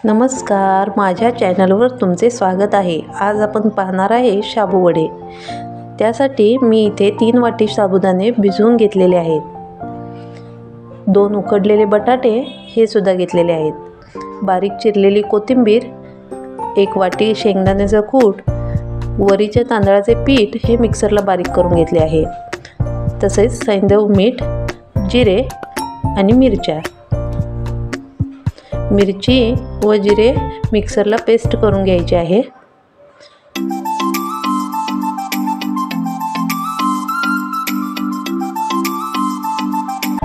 नमस्कार, माझ्या चॅनलवर तुमचे स्वागत आहे। आज आपण पाहणार आहे शाबू वडे। त्यासाठी मी इथे 3 वाटी साबुदाणे भिजवून घेतलेले आहेत। 2 उकडलेले बटाटे हे सुद्धा घेतलेले आहेत। बारीक चिरलेली कोथिंबीर, 1 वाटी शेंगदाण्याचा कूट, वरीच्या तांदळाचे पीठ हे मिक्सरला बारीक करून घेतले आहे। तसेच सैंधव मीठ, जिरे आणि मिरच्या। मिरची व जिरे मिक्सरला पेस्ट करून घ्यायचे आहे।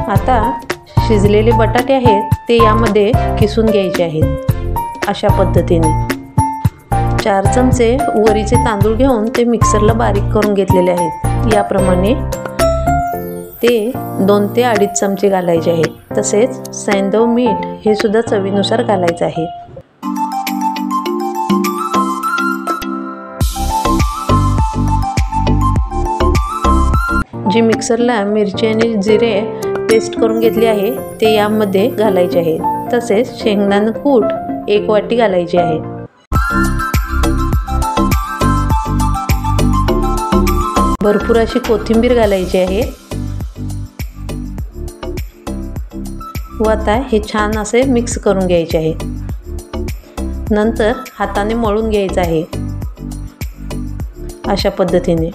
आता शिजलेले बटाटे आहेत ते यामध्ये किसून घ्यायचे आहेत। अशा पद्धतीने 4 चमचे वरीचे तांदूळ घेऊन ते मिक्सरला बारीक करून घेतलेले आहेत। याप्रमाणे ते 2 ते 2.5 चमचे घालायचे आहेत। तसेच सैंधव मीठ हे सुद्धा चवीनुसार घालायचे आहे। जी मिक्सरला मिरची आणि जिरे पेस्ट करून घेतली आहे ते यामध्ये घालायचे आहे। तसेच शेंगदाणा कूट 1 वाटी घालायचे आहे। भरपूर अशी कोथिंबीर घालायची आहे व आता हे छान असे मिक्स करून घ्यायचे आहे। नंतर हाताने मळून घ्यायचे आहे। अशा पद्धतीने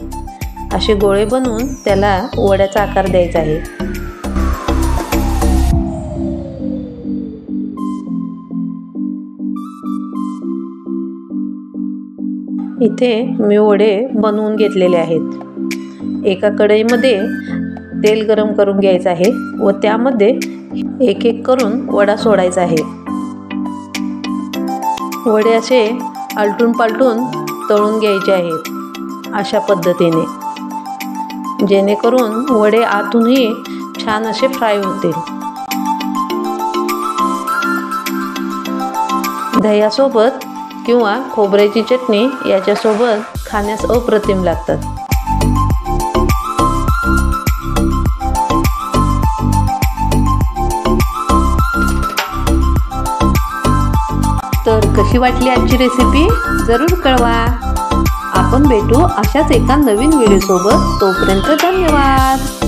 असे गोळे बनवून त्याला वड्याचा आकार द्यायचा आहे। इथे मी वडे बनवून घेतलेले आहेत। एका कढईमध्ये तेल गरम करून घ्यायचं आहे व त्यामध्ये एक एक करून वडा सोडायचा आहे। वडे असे आलटून पालटून तळून घ्यायचे आहेत अशा पद्धतीने, जेणेकरून वडे आतूनही छान असे फ्राय होतील। दह्यासोबत किंवा खोबऱ्याची चटणी याच्यासोबत खाण्यास अप्रतिम लागतात। तर कशी वाटली आजची रेसिपी जरूर कळवा। आपण भेटू अशाच एका नवीन व्हिडिओ सोबत। तोपर्यंत धन्यवाद।